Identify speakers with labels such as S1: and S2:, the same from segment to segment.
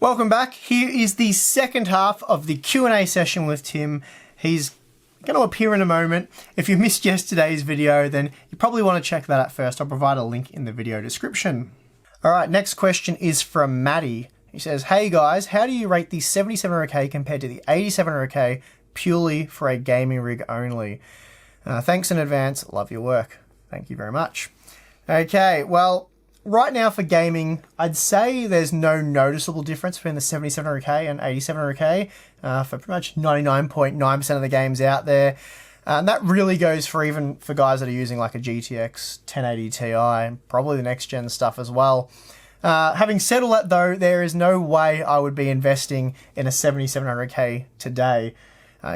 S1: Welcome back. Here is the second half of the Q&A session with Tim. He's going to appear in a moment. If you missed yesterday's video, then you probably want to check that out first. I'll provide a link in the video description. All right, next question is from Maddie. He says, hey guys, how do you rate the 7700K compared to the 8700K purely for a gaming rig only? Thanks in advance. Love your work. Thank you very much. Okay, well, right now for gaming, I'd say there's no noticeable difference between the 7700K and 8700K for pretty much 99.9% of the games out there. And that really goes for even for guys that are using like a GTX 1080 Ti and probably the next gen stuff as well. Having said all that though, there is no way I would be investing in a 7700K today,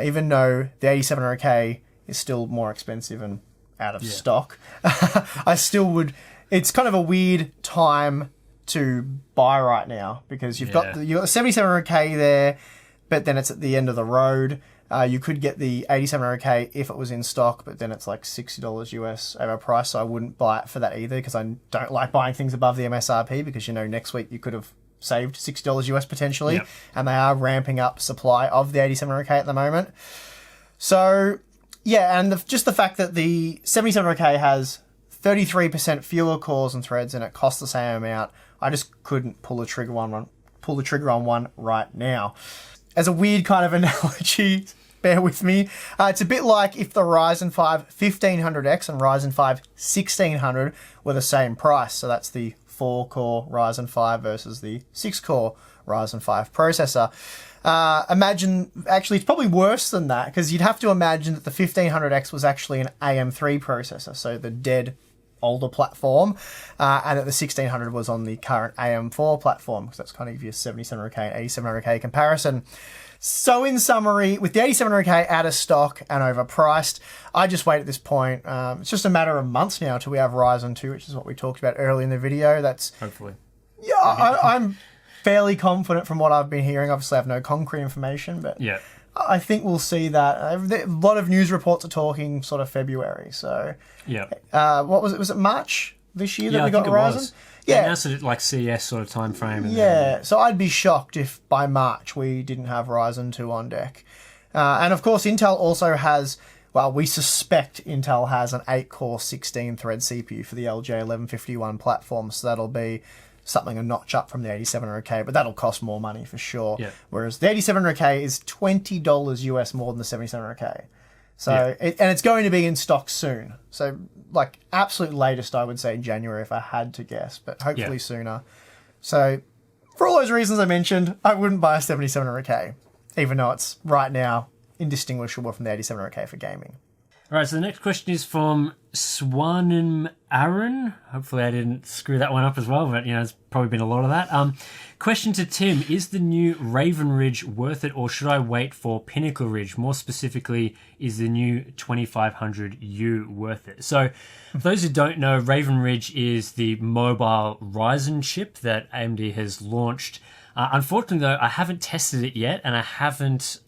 S1: even though the 8700K is still more expensive and out of stock. I still would. It's kind of a weird time to buy right now because you've got the 7700K there, but then it's at the end of the road. You could get the 8700K if it was in stock, but then it's like $60 US overpriced, so I wouldn't buy it for that either because I don't like buying things above the MSRP because, you know, next week you could have saved $60 US potentially, and they are ramping up supply of the 8700K at the moment. So, yeah, and just the fact that the 7700K has 33% fewer cores and threads and it costs the same amount, I just couldn't pull the trigger on one right now. As a weird kind of analogy, bear with me, it's a bit like if the Ryzen 5 1500X and Ryzen 5 1600 were the same price. So that's the 4-core Ryzen 5 versus the 6-core Ryzen 5 processor. Imagine, actually, it's probably worse than that because you'd have to imagine that the 1500X was actually an AM3 processor, so the dead older platform, and that the 1600 was on the current AM4 platform, because that's kind of your 7700K and 8700K comparison. So in summary, with the 8700K out of stock and overpriced, I just wait at this point. It's just a matter of months now till we have Ryzen 2, which is what we talked about early in the video. That's hopefully. Yeah, I'm fairly confident from what I've been hearing. Obviously, I have no concrete information, but yeah, I think we'll see that. A lot of news reports are talking sort of February. So yeah, what was it? Was it March this year that we got Ryzen?
S2: Yeah, announced it like CES sort of time frame. And
S1: then, so I'd be shocked if by March we didn't have Ryzen 2 on deck. And of course, Intel also has, well, we suspect Intel has an 8-core 16-thread CPU for the LJ1151 platform. So that'll be something a notch up from the 8700K, but that'll cost more money for sure. Yeah. Whereas the 8700K is $20 US more than the 7700K. So, and it's going to be in stock soon. So, like, absolute latest, I would say January if I had to guess, but hopefully sooner. So, for all those reasons I mentioned, I wouldn't buy a 7700K, even though it's right now indistinguishable from the 8700K for gaming.
S2: All right, so the next question is from Swanim Aaron. Hopefully I didn't screw that one up as well, but, you know, there's probably been a lot of that. Question to Tim, is the new Raven Ridge worth it, or should I wait for Pinnacle Ridge? More specifically, is the new 2500U worth it? So, for those who don't know, Raven Ridge is the mobile Ryzen chip that AMD has launched. Unfortunately, though, I haven't tested it yet, and I haven't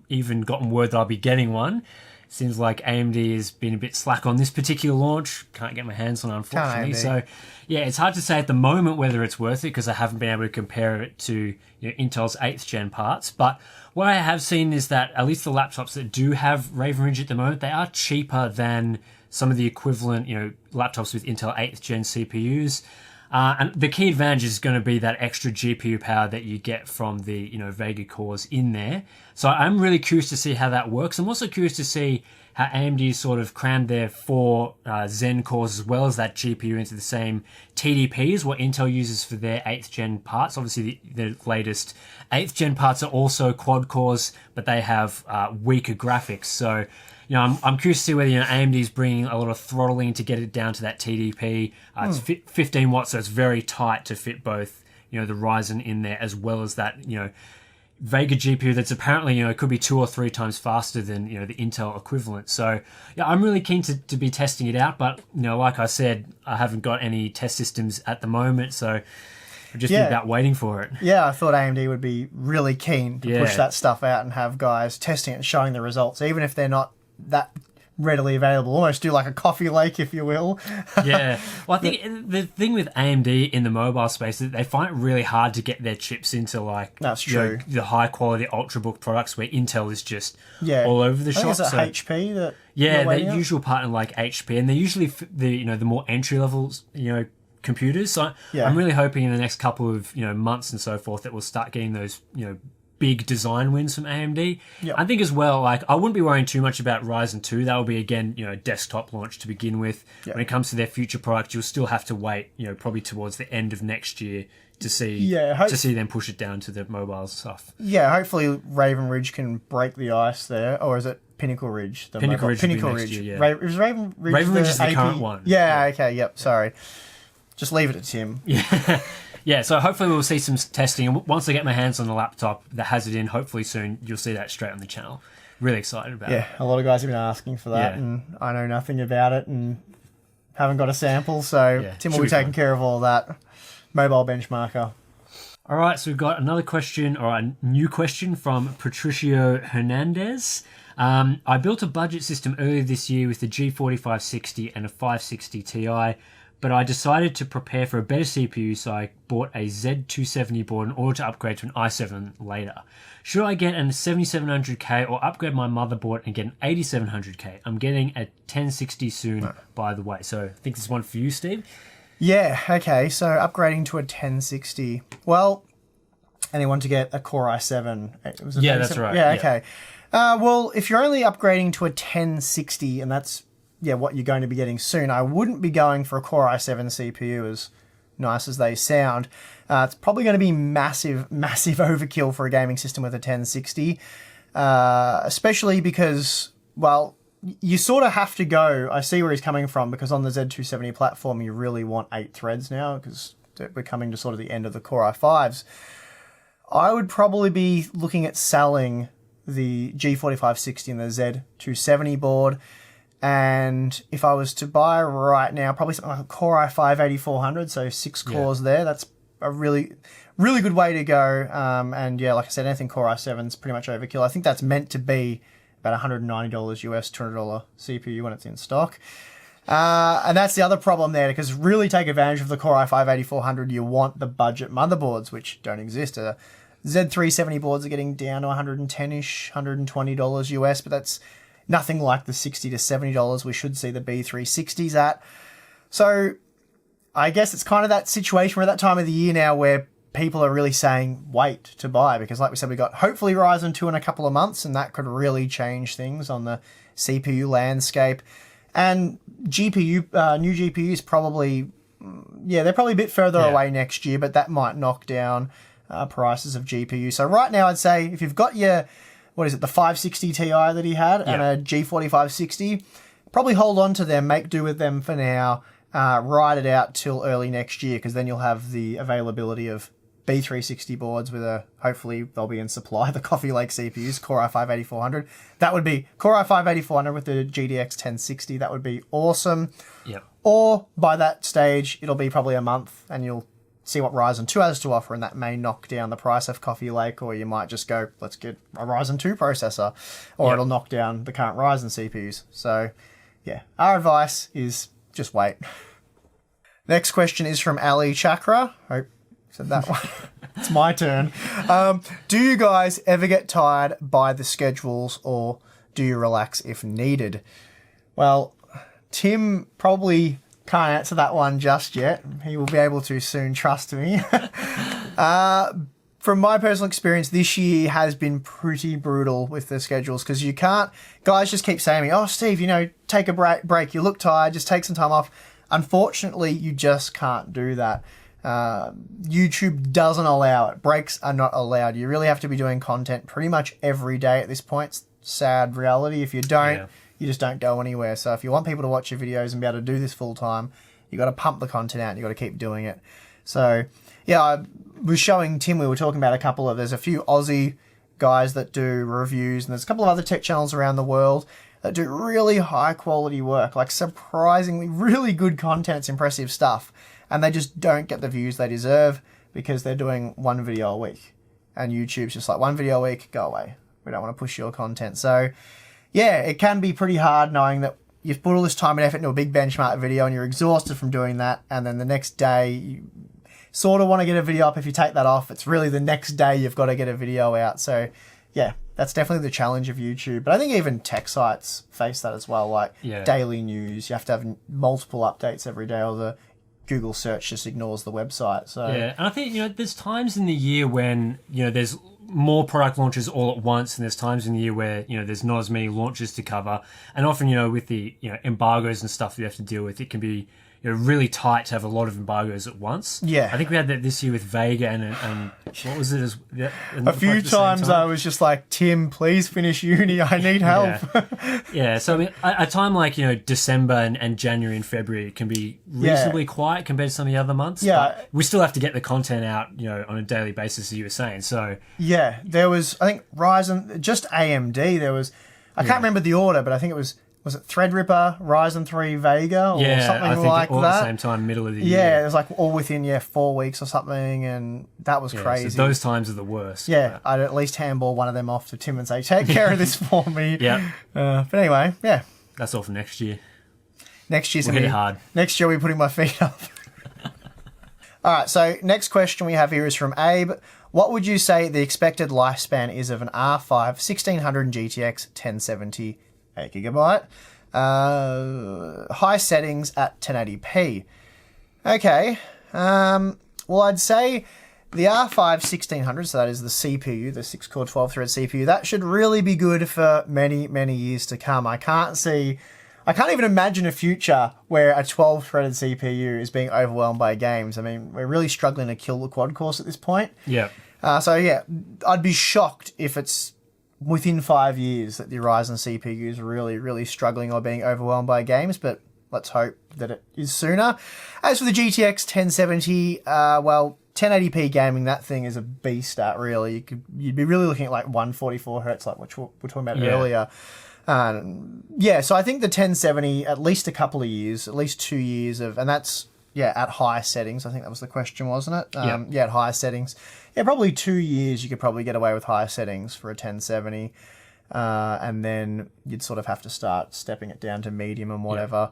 S2: even gotten word that I'll be getting one. Seems like AMD has been a bit slack on this particular launch. Can't get my hands on it, unfortunately. So, yeah, it's hard to say at the moment whether it's worth it because I haven't been able to compare it to, you know, Intel's 8th gen parts. But what I have seen is that at least the laptops that do have Raven Ridge at the moment, they are cheaper than some of the equivalent, you know, laptops with Intel 8th gen CPUs. And the key advantage is going to be that extra GPU power that you get from the, you know, Vega cores in there. So I'm really curious to see how that works. I'm also curious to see how AMD sort of crammed their 4 Zen cores as well as that GPU into the same TDPs, what Intel uses for their 8th gen parts. Obviously, the latest 8th gen parts are also quad cores, but they have weaker graphics. So, you know, I'm curious to see whether, you know, AMD is bringing a lot of throttling to get it down to that TDP. It's 15 watts, so it's very tight to fit both, you know, the Ryzen in there as well as that, you know, Vega GPU that's apparently, you know, could be 2 or 3 times faster than, you know, the Intel equivalent. So, yeah, I'm really keen to be testing it out. But, you know, like I said, I haven't got any test systems at the moment, so I've just been about waiting for it.
S1: Yeah, I thought AMD would be really keen to push that stuff out and have guys testing it and showing the results, even if they're not that readily available. Almost do like a coffee lake, if you will.
S2: Yeah. Well, I think the thing with AMD in the mobile space is they find it really hard to get their chips into like
S1: That's true.
S2: the high quality ultrabook products where Intel is just
S1: Yeah.
S2: all over the
S1: I think
S2: shop.
S1: it's a
S2: So
S1: HP that
S2: yeah,
S1: you're
S2: their
S1: waiting on?
S2: usual partner like HP, and they're usually the more entry levels computers. So
S1: Yeah.
S2: I'm really hoping in the next couple of months and so forth that we'll start getting those big design wins from AMD.
S1: Yep.
S2: I think as well, like I wouldn't be worrying too much about Ryzen 2. That will be again, desktop launch to begin with.
S1: Yep.
S2: When it comes to their future product, you'll still have to wait, probably towards the end of next year to see them push it down to the mobile stuff.
S1: Yeah, hopefully Raven Ridge can break the ice there, or is it Pinnacle Ridge?
S2: Pinnacle Ridge.
S1: Pinnacle
S2: will be
S1: Ridge.
S2: next year, yeah.
S1: Is Raven Ridge
S2: Raven Ridge
S1: the
S2: is the
S1: AP?
S2: current one.
S1: Yeah, okay, yep, sorry. Just leave it to Tim.
S2: Yeah. Yeah, so hopefully we'll see some testing. And once I get my hands on the laptop that has it in, hopefully soon, you'll see that straight on the channel. Really excited about it.
S1: Yeah, a lot of guys have been asking for that,
S2: Yeah.
S1: and I know nothing about it and haven't got a sample, so
S2: Yeah,
S1: Tim
S2: should
S1: will be
S2: be
S1: taking
S2: fun.
S1: care of all that. Mobile benchmarker.
S2: All right, so we've got another question, or a new question from Patricio Hernandez. I built a budget system earlier this year with the G4560 and a 560 Ti, but I decided to prepare for a better CPU, so I bought a Z270 board in order to upgrade to an i7 later. Should I get an 7700K or upgrade my motherboard and get an 8700K? I'm getting a 1060 soon, by the way. So I think this is one for you, Steve.
S1: Yeah, okay, so upgrading to a 1060. Well, anyone to get a Core i7? It was a
S2: Yeah,
S1: 37
S2: that's right,
S1: Yeah,
S2: yeah.
S1: okay. Well, if you're only upgrading to a 1060, and that's what you're going to be getting soon, I wouldn't be going for a Core i7 CPU, as nice as they sound. It's probably going to be massive overkill for a gaming system with a 1060, especially because, well, you sort of have to go. I see where he's coming from, because on the Z270 platform, you really want 8 threads now, because we're coming to sort of the end of the Core i5s. I would probably be looking at selling the G4560 and the Z270 board. And if I was to buy right now, probably something like a Core i5-8400, so 6 cores there. That's a really good way to go. And yeah, like I said, anything Core i7 is pretty much overkill. I think that's meant to be about $190 US, $200 CPU when it's in stock. And that's the other problem there, because really take advantage of the Core i5-8400, you want the budget motherboards, which don't exist. Z370 boards are getting down to $110-ish, $120 US, but that's nothing like the $60 to $70 we should see the B360s at. So I guess it's kind of that situation, we're at that time of the year now where people are really saying wait to buy, because like we said, we got hopefully Ryzen 2 in a couple of months, and that could really change things on the CPU landscape. And new GPUs probably, they're probably a bit further away next year, but that might knock down prices of GPU. So right now I'd say if you've got your, the 560 Ti that he had and a G4560, probably hold on to them, make do with them for now, ride it out till early next year, because then you'll have the availability of B360 boards with hopefully they'll be in supply, the Coffee Lake CPUs, Core i5-8400. That would be Core i5-8400 with the GDX 1060. That would be awesome.
S2: Yep.
S1: Or by that stage, it'll be probably a month and you'll see what Ryzen 2 has to offer, and that may knock down the price of Coffee Lake, or you might just go, let's get a Ryzen 2 processor, or it'll knock down the current Ryzen CPUs. So, yeah, our advice is just wait. Next question is from Ali Chakra. Hope I said that one. It's my turn. Do you guys ever get tired by the schedules, or do you relax if needed? Well, Tim probably can't answer that one just yet. He will be able to soon, trust me. From my personal experience, this year has been pretty brutal with the schedules, because you can't, guys just keep saying to me, oh, Steve, take a break. You look tired, just take some time off. Unfortunately, you just can't do that. YouTube doesn't allow it. Breaks are not allowed. You really have to be doing content pretty much every day at this point. It's sad reality. If you don't, you just don't go anywhere. So if you want people to watch your videos and be able to do this full time, you got to pump the content out and you got to keep doing it. So yeah, I was showing Tim, we were talking about there's a few Aussie guys that do reviews, and there's a couple of other tech channels around the world that do really high quality work, like surprisingly really good content. It's impressive stuff. And they just don't get the views they deserve because they're doing one video a week. And YouTube's just like, one video a week, go away. We don't want to push your content. So yeah, it can be pretty hard knowing that you've put all this time and effort into a big benchmark video and you're exhausted from doing that, and then the next day you sort of want to get a video up. If you take that off, it's really the next day you've got to get a video out. So yeah, that's definitely the challenge of YouTube. But I think even tech sites face that as well, like daily news. You have to have multiple updates every day, or the Google search just ignores the website. So
S2: yeah, and I think, there's times in the year when, there's more product launches all at once, and there's times in the year where, there's not as many launches to cover. And often, with the, embargoes and stuff that you have to deal with, it can be really tight to have a lot of embargoes at once.
S1: Yeah.
S2: I think we had that this year with Vega and what was it?
S1: A few times I was just like, Tim, please finish uni. I need help.
S2: Yeah. So, I mean, a time like, December and January and February can be reasonably quiet compared to some of the other months.
S1: Yeah.
S2: But we still have to get the content out, on a daily basis, as you were saying. So
S1: yeah, there was, I think, Ryzen, just AMD, there was, I can't remember the order, but I think it was it Threadripper, Ryzen 3 Vega, or something
S2: I think
S1: like
S2: all
S1: that?
S2: At the same time, middle of the year.
S1: Yeah, it was like all within 4 weeks or something, and that was crazy.
S2: So those times are the worst.
S1: Yeah, I'd at least handball one of them off to Tim and say, take care of this for me.
S2: Yeah.
S1: But anyway, yeah.
S2: That's all for next year.
S1: Next year's
S2: we'll
S1: going
S2: hit
S1: to
S2: it hard.
S1: Next year we're putting my feet up. All right, so next question we have here is from Abe. What would you say the expected lifespan is of an R5 1600 GTX 1070 8GB? High settings at 1080p. Okay. Well, I'd say the R5 1600, so that is the CPU, the 6-core 12-thread CPU, that should really be good for many, many years to come. I can't even imagine a future where a 12-threaded CPU is being overwhelmed by games. I mean, we're really struggling to kill the quad cores at this point.
S2: Yeah.
S1: So yeah, I'd be shocked if it's within 5 years that the Ryzen CPU is really, really struggling or being overwhelmed by games, but let's hope that it is sooner. As for the GTX 1070, well, 1080p gaming, that thing is a beast at, really. You'd be really looking at like 144 hertz, like which we were talking about earlier. So I think the 1070, at least a couple of years, at least 2 years of, and that's, at high settings. I think that was the question, wasn't it? At high settings. Yeah, probably 2 years you could probably get away with high settings for a 1070. And then you'd sort of have to start stepping it down to medium and whatever.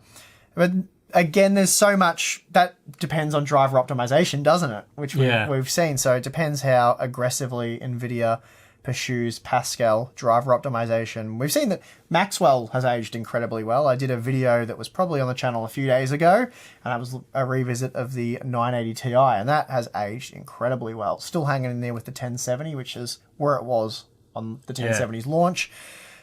S1: But again, there's so much that depends on driver optimization, doesn't it? Which we've seen. So it depends how aggressively NVIDIA pursues Pascal driver optimization. We've seen that Maxwell has aged incredibly well. I did a video that was probably on the channel a few days ago, and that was a revisit of the 980 Ti, and that has aged incredibly well. Still hanging in there with the 1070, which is where it was on the 1070's launch.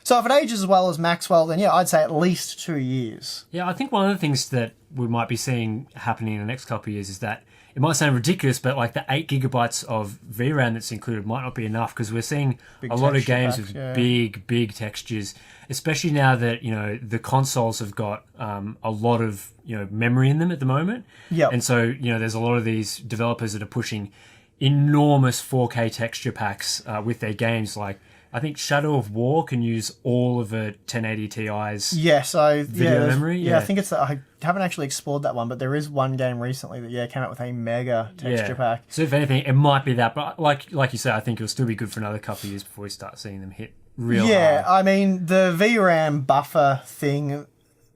S1: So if it ages as well as Maxwell, then I'd say at least 2 years.
S2: Yeah, I think one of the things that we might be seeing happening in the next couple of years is that it might sound ridiculous, but like the 8GB of VRAM that's included might not be enough, because we're seeing a lot of games with big textures, especially now that, the consoles have got a lot of, memory in them at the moment.
S1: Yep.
S2: And so, there's a lot of these developers that are pushing enormous 4K texture packs with their games. Like, I think Shadow of War can use all of a 1080 Ti's video memory.
S1: Yeah, I think it's I haven't actually explored that one, but there is one game recently that came out with a mega texture pack.
S2: So if anything, it might be that, but like you said, I think it'll still be good for another couple of years before we start seeing them hit real hard.
S1: I mean, the VRAM buffer thing,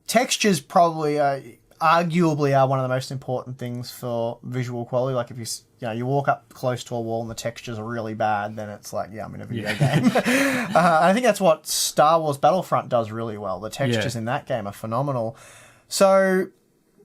S1: textures probably arguably are one of the most important things for visual quality. Like if you walk up close to a wall and the textures are really bad, then it's like, I'm in a video game. I think that's what Star Wars Battlefront does really well. The textures in that game are phenomenal. So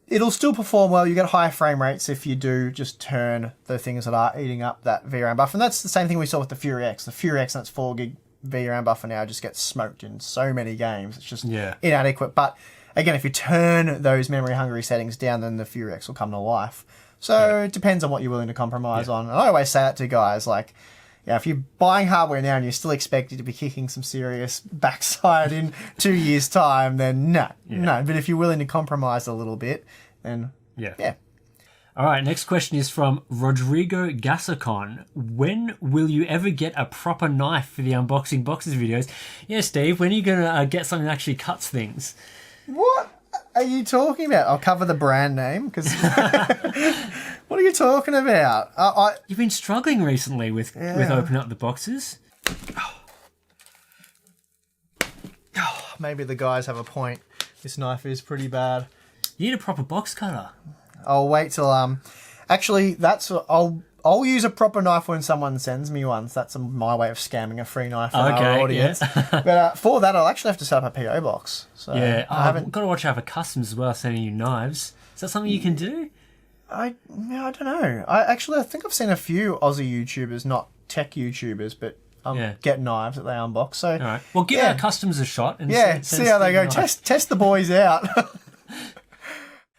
S1: it'll still perform well. You get higher frame rates if you do just turn the things that are eating up that VRAM buffer. And that's the same thing we saw with the Fury X. The Fury X and its 4 gig VRAM buffer now just gets smoked in so many games. It's just inadequate. But again, if you turn those memory hungry settings down, then the Fury X will come to life. So it depends on what you're willing to compromise on. And I always say that to guys, like, if you're buying hardware now and you're still expected to be kicking some serious backside in 2 years' time, then no. But if you're willing to compromise a little bit, then yeah.
S2: All right, next question is from Rodrigo Gasacon. When will you ever get a proper knife for the unboxing boxes videos? Yeah, Steve, when are you going to get something that actually cuts things?
S1: What are you talking about? I'll cover the brand name, because what are you talking about?
S2: You've been struggling recently with opening up the boxes.
S1: maybe the guys have a point. This knife is pretty bad.
S2: You need a proper box cutter.
S1: I'll wait till actually I'll use a proper knife when someone sends me one. So that's my way of scamming a free knife from our audience.
S2: Yeah.
S1: But for that, I'll actually have to set up a PO box. So
S2: Yeah,
S1: I haven't.
S2: got to watch out for customs as well, sending you knives. Is that something you can do?
S1: I don't know. I think I've seen a few Aussie YouTubers, not tech YouTubers, but get knives that they unbox. So
S2: all right, well, give our customs a shot. And
S1: see how they go. Test the boys out.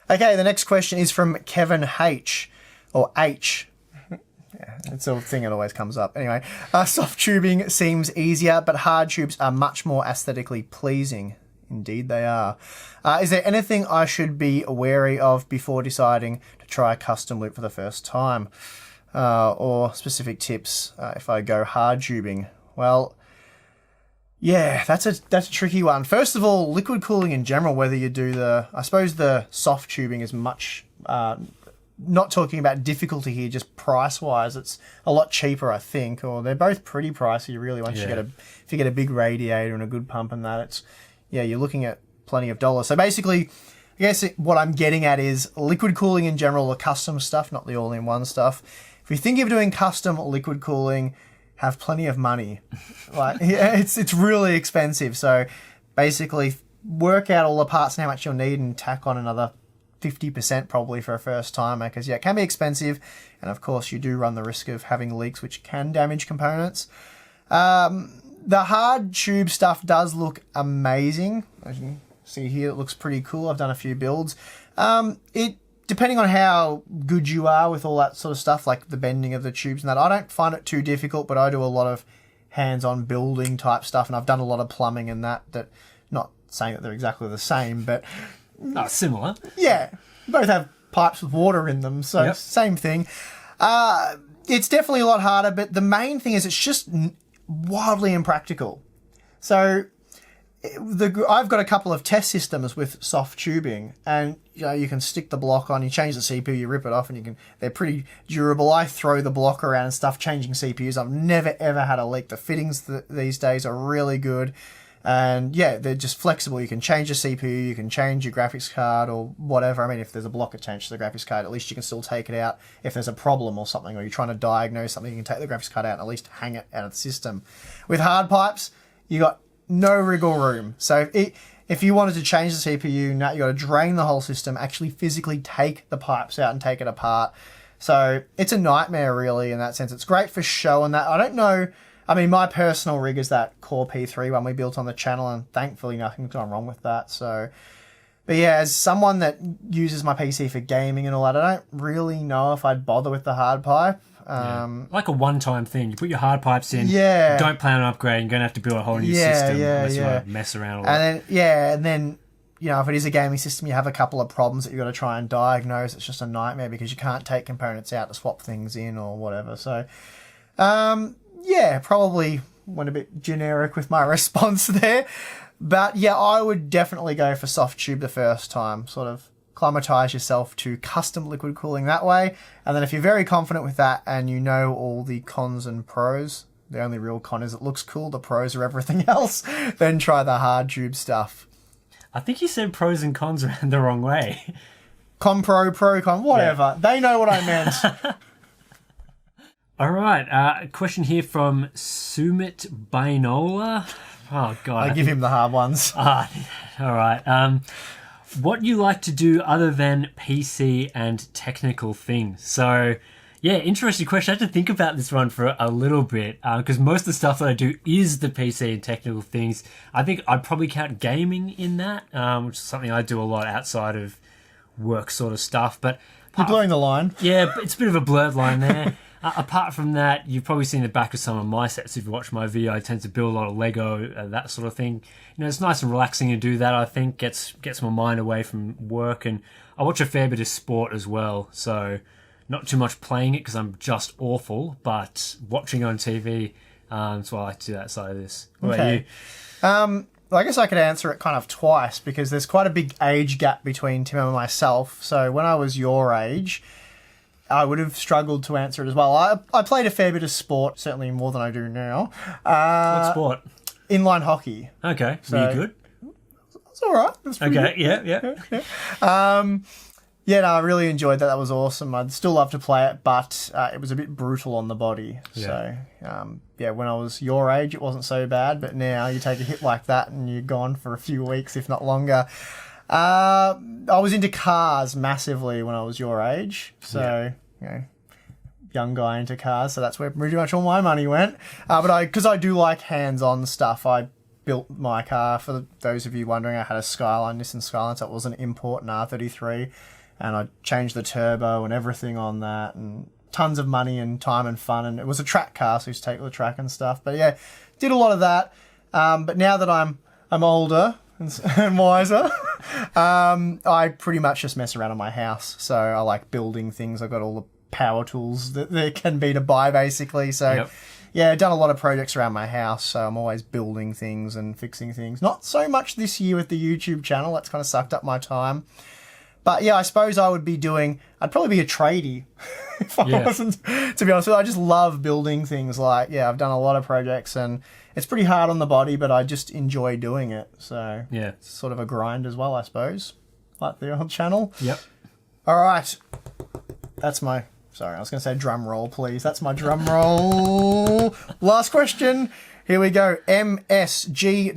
S1: Okay, the next question is from Kevin H. Or H. Yeah, it's a thing that always comes up. Anyway, soft tubing seems easier, but hard tubes are much more aesthetically pleasing. Indeed they are. Is there anything I should be wary of before deciding to try a custom loop for the first time? Or specific tips if I go hard tubing? Well, yeah, that's a tricky one. First of all, liquid cooling in general, whether you do I suppose the soft tubing is much, not talking about difficulty here, just price-wise, it's a lot cheaper, I think, or they're both pretty pricey, really, once if you get a big radiator and a good pump and that, you're looking at plenty of dollars. So basically, I guess what I'm getting at is liquid cooling in general, the custom stuff, not the all-in-one stuff. If you're thinking of doing custom liquid cooling, have plenty of money. It's really expensive. So basically, work out all the parts and how much you'll need and tack on another 50% probably for a first timer, because it can be expensive, and of course you do run the risk of having leaks which can damage components. The hard tube stuff does look amazing. As you can see here, it looks pretty cool. I've done a few builds. Depending on how good you are with all that sort of stuff, like the bending of the tubes and that, I don't find it too difficult, but I do a lot of hands-on building type stuff, and I've done a lot of plumbing and that, not saying that they're exactly the same, but
S2: similar.
S1: Yeah, both have pipes with water in them, so same thing. It's definitely a lot harder, but the main thing is it's just wildly impractical. So I've got a couple of test systems with soft tubing, and you can stick the block on, you change the CPU, you rip it off, and they're pretty durable. I throw the block around and stuff, changing CPUs. I've never ever had a leak. The fittings these days are really good. And they're just flexible. You can change your CPU, you can change your graphics card or whatever. I mean, if there's a block attached to the graphics card, at least you can still take it out. If there's a problem or something, or you're trying to diagnose something, you can take the graphics card out and at least hang it out of the system. With hard pipes, you got no wriggle room. So if you wanted to change the CPU, now you got to drain the whole system, actually physically take the pipes out and take it apart. So it's a nightmare, really, in that sense. It's great for show and that. I don't know. I mean, my personal rig is that Core P3 one we built on the channel, and thankfully nothing's gone wrong with that. So, but yeah, as someone that uses my PC for gaming and all that, I don't really know if I'd bother with the hard pipe.
S2: Like a one-time thing. You put your hard pipes in.
S1: Yeah.
S2: Don't plan on upgrading. You're going to have to build a whole new system unless you want to mess around.
S1: And then if it is a gaming system, you have a couple of problems that you've got to try and diagnose. It's just a nightmare because you can't take components out to swap things in or whatever. So, probably went a bit generic with my response there. But yeah, I would definitely go for soft tube the first time. Sort of acclimatise yourself to custom liquid cooling that way. And then if you're very confident with that and you know all the cons and pros, the only real con is it looks cool, the pros are everything else, then try the hard tube stuff.
S2: I think you said pros and cons around the wrong way.
S1: Con, pro, con, whatever. Yeah. They know what I meant.
S2: All right, a question here from Sumit Bainola. Oh, God.
S1: I give him the hard ones.
S2: All right. What you like to do other than PC and technical things? So, yeah, interesting question. I had to think about this one for a little bit because most of the stuff that I do is the PC and technical things. I think I'd probably count gaming in that, which is something I do a lot outside of work sort of stuff. But
S1: you're blurring the line.
S2: Yeah, it's a bit of a blurred line there. Apart from that, you've probably seen the back of some of my sets. If you watch my video, I tend to build a lot of Lego, that sort of thing. It's nice and relaxing to do that, I think. Gets my mind away from work. And I watch a fair bit of sport as well. So not too much playing it because I'm just awful. But watching on TV, that's why I like to do that side of this. What about you?
S1: I guess I could answer it kind of twice because there's quite a big age gap between Tim and myself. So when I was your age, I would have struggled to answer it as well. I played a fair bit of sport, certainly more than I do now.
S2: What sport?
S1: Inline hockey.
S2: Okay, so you good?
S1: all right. That's pretty
S2: Okay,
S1: good.
S2: yeah.
S1: Yeah, no, I really enjoyed that. That was awesome. I'd still love to play it, but it was a bit brutal on the body.
S2: Yeah.
S1: So, when I was your age, it wasn't so bad. But now you take a hit like that and you're gone for a few weeks, if not longer. I was into cars massively when I was your age. So, young guy into cars. So that's where pretty much all my money went. Because I do like hands-on stuff, I built my car. For those of you wondering, I had a Nissan Skyline, so it was an import, an R33. And I changed the turbo and everything on that, and tons of money and time and fun. And it was a track car, so I used to take to the track and stuff. But yeah, did a lot of that. But now that I'm older and wiser, I pretty much just mess around in my house. So I like building things. I've got all the power tools that there can be to buy, basically. So yeah, I've done a lot of projects around my house. So I'm always building things and fixing things. Not so much this year with the YouTube channel. That's kind of sucked up my time. But yeah, I suppose I'd probably be a tradie if I wasn't, to be honest with you. I just love building things. I've done a lot of projects and it's pretty hard on the body, but I just enjoy doing it. So it's sort of a grind as well, I suppose, like the old channel.
S2: Yep.
S1: All right. Sorry, I was going to say drum roll, please. That's my drum roll. Last question. Here we go. MSGW.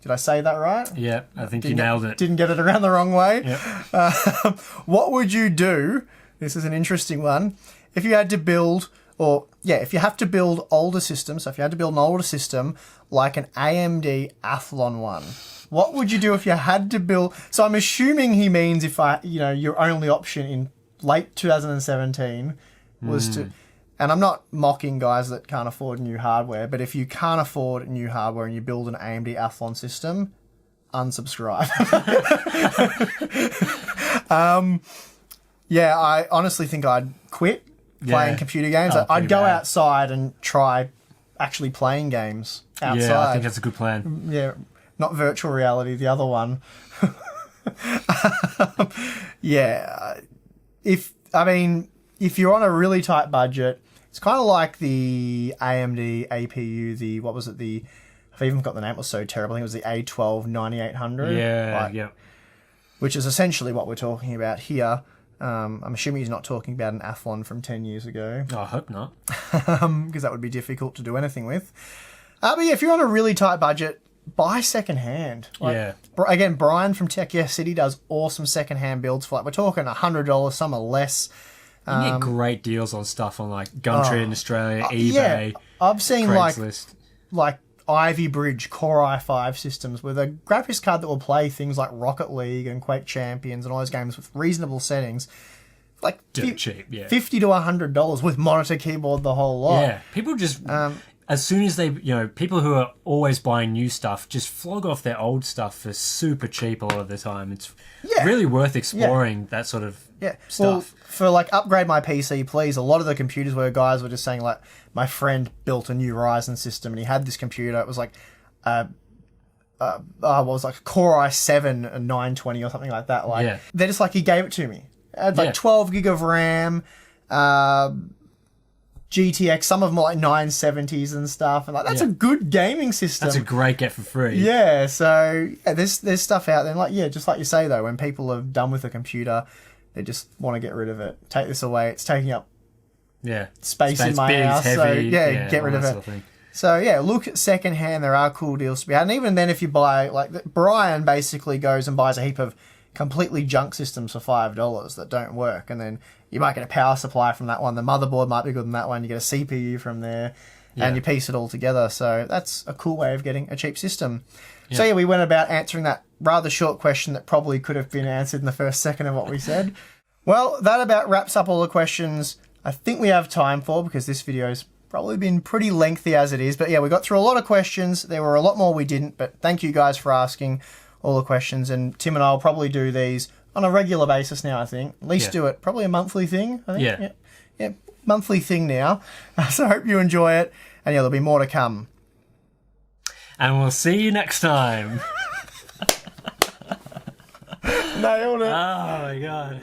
S1: Did I say that right?
S2: Yeah, I think you nailed it.
S1: Didn't get it around the wrong way.
S2: Yep.
S1: What would you do? This is an interesting one. If you had to build, if you have to build older systems, so if you had to build an older system like an AMD Athlon one, what would you do if you had to build? So I'm assuming he means your only option in late 2017 was to... And I'm not mocking guys that can't afford new hardware, but if you can't afford new hardware and you build an AMD Athlon system, unsubscribe. I honestly think I'd quit playing computer games. I'd go outside and try actually playing games outside.
S2: Yeah, I think that's a good plan.
S1: Yeah, not virtual reality, the other one. If you're on a really tight budget, it's kind of like the AMD APU, I've even got the name, it was so terrible. I think it was the A12 9800.
S2: Yeah,
S1: Which is essentially what we're talking about here. I'm assuming he's not talking about an Athlon from 10 years ago.
S2: I hope not.
S1: Because that would be difficult to do anything with. But yeah, if you're on a really tight budget, buy secondhand. Again, Brian from Tech Yes City does awesome secondhand builds for we're talking $100, some are less.
S2: You get great deals on stuff on Gumtree in Australia, eBay.
S1: Yeah, I've seen
S2: Craigslist.
S1: like Ivy Bridge Core i5 systems with a graphics card that will play things like Rocket League and Quake Champions and all those games with reasonable settings.
S2: Dirt cheap, yeah.
S1: $50 to $100 with monitor, keyboard, the whole lot.
S2: Yeah, people just... as soon as they, people who are always buying new stuff just flog off their old stuff for super cheap a lot of the time. It's really worth exploring that sort of stuff.
S1: Well, for upgrade my PC, please. A lot of the computers where guys were just saying my friend built a new Ryzen system and he had this computer. It was a Core i7 and 920 or something like that. They're just he gave it to me. It had 12 gig of RAM. GTX, some of them are 970s and stuff, and that's a good gaming system.
S2: That's a great get for free.
S1: Yeah, so there's stuff out there, and just like you say though, when people are done with a computer, they just want to get rid of it. Take this away; it's taking up space in my house.
S2: Heavy,
S1: so get rid of it.
S2: Sort of
S1: so look at secondhand. There are cool deals to be had, and even then, if you buy Brian basically goes and buys a heap of completely junk systems for $5 that don't work, and then you might get a power supply from that one. The motherboard might be good than that one. You get a CPU from there, and you piece it all together. So that's a cool way of getting a cheap system. Yeah. So we went about answering that rather short question that probably could have been answered in the first second of what we said. Well, that about wraps up all the questions I think we have time for, because this video's probably been pretty lengthy as it is. But we got through a lot of questions. There were a lot more we didn't, but thank you guys for asking all the questions, and Tim and I will probably do these on a regular basis now, I think. At least do it. Probably a monthly thing, I think. Yeah, monthly thing now. So I hope you enjoy it, and there'll be more to come.
S2: And we'll see you next time.
S1: Nailed it.
S2: Oh my God.